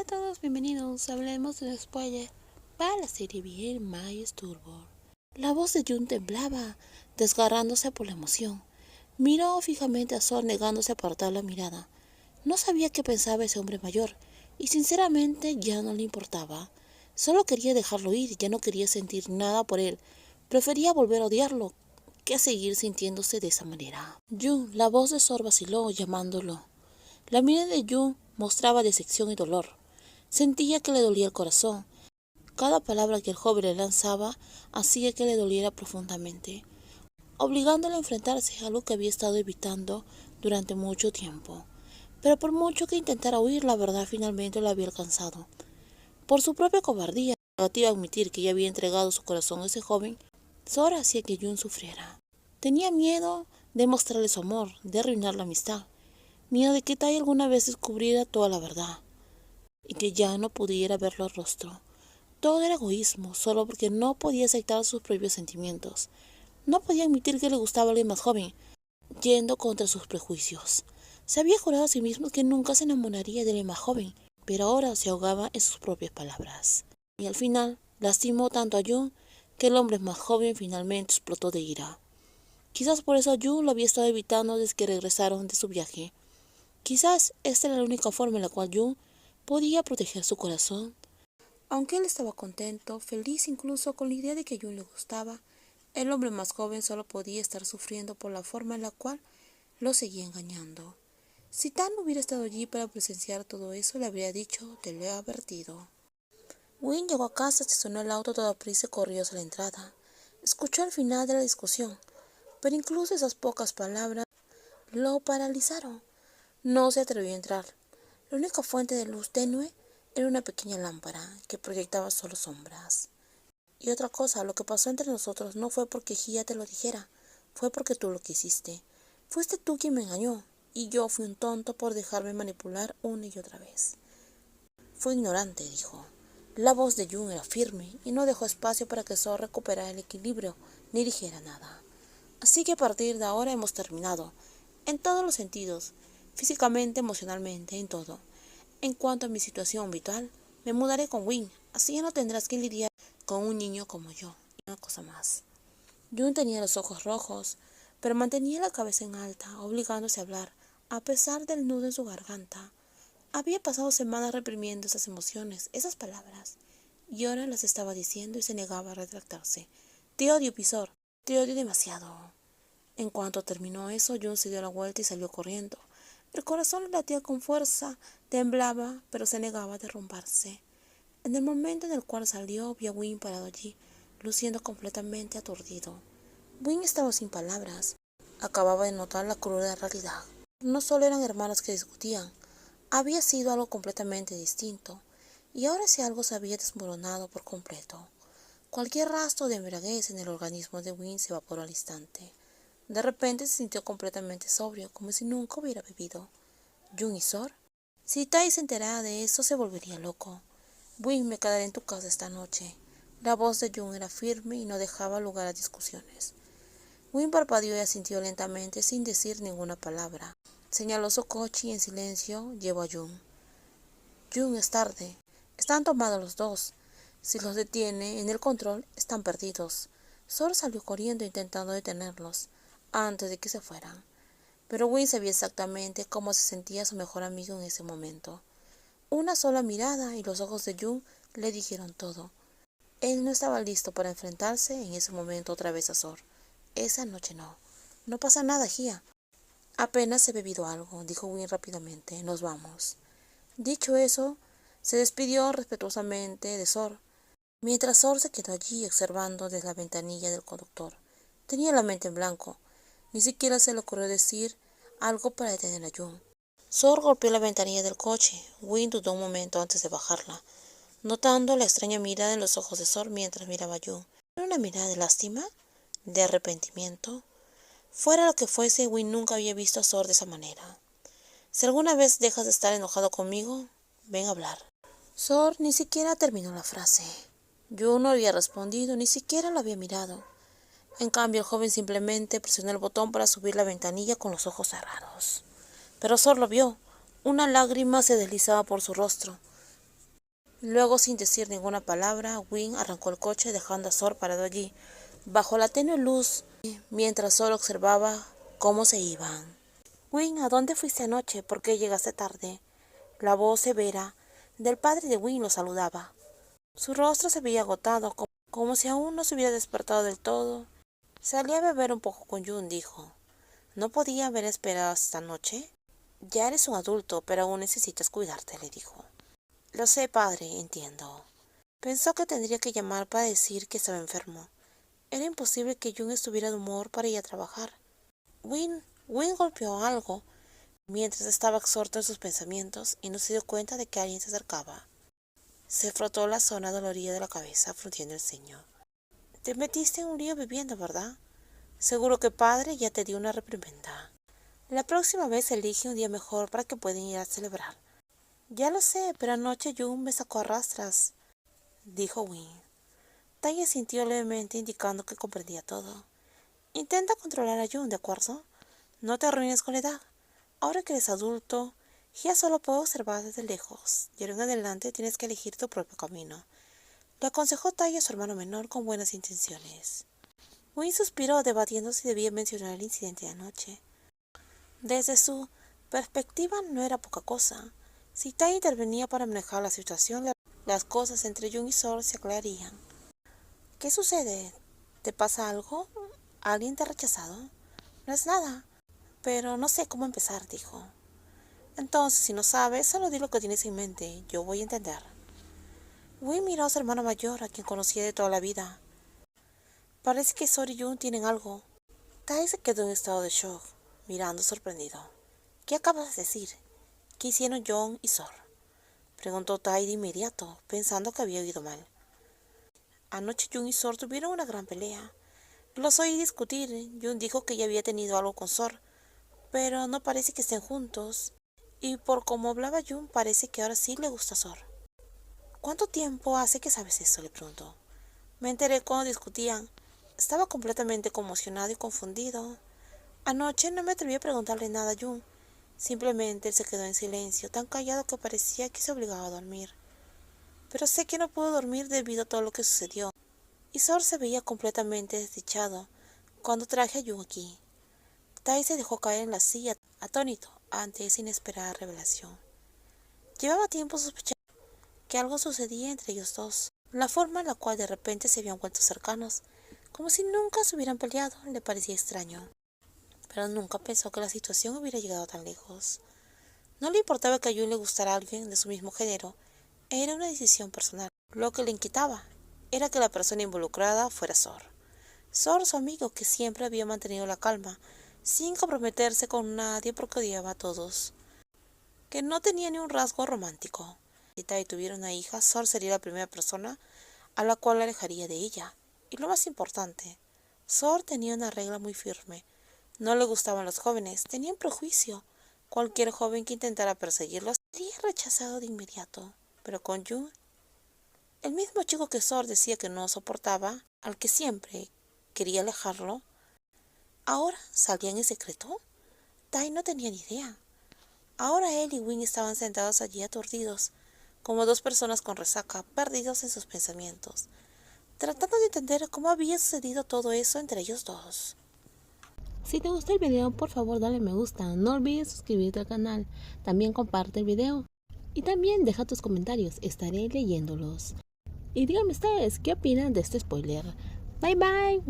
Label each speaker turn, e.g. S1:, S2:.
S1: todos, bienvenidos. Hablemos de un spoiler para la serie Bien Myers Turbo. La voz de Jun temblaba, desgarrándose por la emoción. Miró fijamente a Sol, negándose a apartar la mirada. No sabía qué pensaba ese hombre mayor, y sinceramente ya no le importaba. Solo quería dejarlo ir, ya no quería sentir nada por él. Prefería volver a odiarlo que seguir sintiéndose de esa manera. Jun, la voz de Sol vaciló, llamándolo. La mirada de Jun mostraba decepción y dolor. Sentía que le dolía el corazón. Cada palabra que el joven le lanzaba hacía que le doliera profundamente, obligándole a enfrentarse a algo que había estado evitando durante mucho tiempo. Pero por mucho que intentara huir, la verdad finalmente lo había alcanzado. Por su propia cobardía, negativa a admitir que ya había entregado su corazón a ese joven, Sora hacía que Jun sufriera. Tenía miedo de mostrarle su amor, de arruinar la amistad, miedo de que Tai alguna vez descubriera toda la verdad y que ya no pudiera verlo al rostro. Todo era egoísmo, solo porque no podía aceptar sus propios sentimientos. No podía admitir que le gustaba alguien más joven, yendo contra sus prejuicios. Se había jurado a sí mismo que nunca se enamoraría de alguien más joven, pero ahora se ahogaba en sus propias palabras. Y al final, lastimó tanto a Jun que el hombre más joven finalmente explotó de ira. Quizás por eso Jun lo había estado evitando desde que regresaron de su viaje. Quizás esta era la única forma en la cual Jun podía proteger su corazón. Aunque él estaba contento, feliz incluso con la idea de que Jun le gustaba, el hombre más joven solo podía estar sufriendo por la forma en la cual lo seguía engañando. Si Tan hubiera estado allí para presenciar todo eso, le habría dicho, te lo he advertido. Win llegó a casa, estacionó el auto toda prisa y corrió hacia la entrada. Escuchó el final de la discusión, pero incluso esas pocas palabras lo paralizaron. No se atrevió a entrar. La única fuente de luz tenue era una pequeña lámpara que proyectaba solo sombras. Y otra cosa, lo que pasó entre nosotros no fue porque Gia te lo dijera, fue porque tú lo quisiste. Fuiste tú quien me engañó, y yo fui un tonto por dejarme manipular una y otra vez. Fue ignorante, dijo. La voz de Jun era firme y no dejó espacio para que Sora recuperara el equilibrio ni dijera nada. Así que a partir de ahora hemos terminado, en todos los sentidos, físicamente, emocionalmente, en todo. En cuanto a mi situación vital, me mudaré con Win, así ya no tendrás que lidiar con un niño como yo. Y una cosa más. Jun tenía los ojos rojos, pero mantenía la cabeza en alta, obligándose a hablar, a pesar del nudo en su garganta. Había pasado semanas reprimiendo esas emociones, esas palabras, y ahora las estaba diciendo y se negaba a retractarse. Te odio, Pisor, te odio demasiado. En cuanto terminó eso, Jun se dio la vuelta y salió corriendo. El corazón le latía con fuerza, temblaba, pero se negaba a derrumbarse. En el momento en el cual salió, vio a Win parado allí, luciendo completamente aturdido. Win estaba sin palabras. Acababa de notar la cruda realidad. No solo eran hermanos que discutían, había sido algo completamente distinto, y ahora ese algo se había desmoronado por completo. Cualquier rastro de embriaguez en el organismo de Win se evaporó al instante. De repente se sintió completamente sobrio, como si nunca hubiera bebido. ¿Jun y Sor? Si Tai se enterara de eso, se volvería loco. Win, me quedaré en tu casa esta noche. La voz de Jun era firme y no dejaba lugar a discusiones. Win parpadeó y asintió lentamente sin decir ninguna palabra. Señaló su coche y en silencio llevó a Jun. Jun, es tarde. Están tomados los dos. Si los detiene en el control, están perdidos. Sor salió corriendo intentando detenerlos antes de que se fueran. Pero Win sabía exactamente cómo se sentía su mejor amigo en ese momento. Una sola mirada y los ojos de Jun le dijeron todo. Él no estaba listo para enfrentarse en ese momento otra vez a Sor. Esa noche no. No pasa nada, Gia. Apenas he bebido algo, dijo Win rápidamente. Nos vamos. Dicho eso, se despidió respetuosamente de Sor, mientras Sor se quedó allí observando desde la ventanilla del conductor. Tenía la mente en blanco. Ni siquiera se le ocurrió decir algo para detener a Jun. Sor golpeó la ventanilla del coche. Win dudó un momento antes de bajarla, notando la extraña mirada en los ojos de Sor mientras miraba a Jun. ¿Era una mirada de lástima? ¿De arrepentimiento? Fuera lo que fuese, Win nunca había visto a Sor de esa manera. Si alguna vez dejas de estar enojado conmigo, ven a hablar. Sor ni siquiera terminó la frase. Jun no había respondido, ni siquiera lo había mirado. En cambio, el joven simplemente presionó el botón para subir la ventanilla con los ojos cerrados. Pero Sor lo vio. Una lágrima se deslizaba por su rostro. Luego, sin decir ninguna palabra, Wing arrancó el coche dejando a Sor parado allí, bajo la tenue luz, mientras Sor observaba cómo se iban. Wing, ¿a dónde fuiste anoche? ¿Por qué llegaste tarde? La voz severa del padre de Wing lo saludaba. Su rostro se veía agotado, como si aún no se hubiera despertado del todo. Salí a beber un poco con Jun, dijo. ¿No podía haber esperado esta noche? Ya eres un adulto, pero aún necesitas cuidarte, le dijo. Lo sé, padre, entiendo. Pensó que tendría que llamar para decir que estaba enfermo. Era imposible que Jun estuviera de humor para ir a trabajar. Win golpeó algo mientras estaba absorto en sus pensamientos y no se dio cuenta de que alguien se acercaba. Se frotó la zona dolorida de la cabeza, frunciendo el ceño. Te metiste en un lío bebiendo, ¿verdad? Seguro que padre ya te dio una reprimenda. La próxima vez elige un día mejor para que puedan ir a celebrar. Ya lo sé, pero anoche Jun me sacó a rastras, dijo Win. Taya sintió levemente indicando que comprendía todo. Intenta controlar a Jun, ¿de acuerdo? No te arruines con la edad. Ahora que eres adulto, ya solo puedo observar desde lejos. Y ahora en adelante tienes que elegir tu propio camino. Le aconsejó Taya a su hermano menor con buenas intenciones. Win suspiró debatiendo si debía mencionar el incidente de anoche. Desde su perspectiva no era poca cosa. Si Tai intervenía para manejar la situación, las cosas entre Jun y Sor se aclararían. ¿Qué sucede? ¿Te pasa algo? ¿Alguien te ha rechazado? No es nada, pero no sé cómo empezar, dijo. Entonces, si no sabes, solo di lo que tienes en mente. Yo voy a entender. Win miró a su hermano mayor, a quien conocía de toda la vida. Parece que Sor y Jun tienen algo. Tai se quedó en estado de shock, mirando sorprendido. ¿Qué acabas de decir? ¿Qué hicieron Jun y Sor? Preguntó Tai de inmediato, pensando que había oído mal. Anoche Jun y Sor tuvieron una gran pelea. Los oí discutir. Jun dijo que ya había tenido algo con Sor, pero no parece que estén juntos. Y por cómo hablaba Jun, parece que ahora sí le gusta a Sor. ¿Cuánto tiempo hace que sabes eso?, le preguntó. Me enteré cuando discutían. Estaba completamente conmocionado y confundido. Anoche no me atreví a preguntarle nada a Jun. Simplemente él se quedó en silencio, tan callado que parecía que se obligaba a dormir. Pero sé que no pudo dormir debido a todo lo que sucedió. Y Sor se veía completamente desdichado cuando traje a Jun aquí. Tai se dejó caer en la silla, atónito ante esa inesperada revelación. Llevaba tiempo sospechando que algo sucedía entre ellos dos. La forma en la cual de repente se habían vuelto cercanos, como si nunca se hubieran peleado, le parecía extraño. Pero nunca pensó que la situación hubiera llegado tan lejos. No le importaba que a Jun le gustara a alguien de su mismo género. Era una decisión personal. Lo que le inquietaba era que la persona involucrada fuera Sor. Sor, su amigo, que siempre había mantenido la calma, sin comprometerse con nadie porque odiaba a todos. Que no tenía ni un rasgo romántico. Si Tai tuviera una hija, Sor sería la primera persona a la cual la alejaría de ella. Y lo más importante, Sor tenía una regla muy firme. No le gustaban los jóvenes, tenía un prejuicio. Cualquier joven que intentara perseguirlos sería rechazado de inmediato. Pero con Jun, el mismo chico que Sor decía que no soportaba, al que siempre quería alejarlo, ahora salían en secreto. Tai no tenía ni idea. Ahora él y Win estaban sentados allí aturdidos, como dos personas con resaca, perdidos en sus pensamientos, tratando de entender cómo había sucedido todo eso entre ellos dos. Si te gustó el video, por favor dale me gusta, no olvides suscribirte al canal, también comparte el video y también deja tus comentarios, estaré leyéndolos. Y díganme ustedes, ¿qué opinan de este spoiler? Bye bye.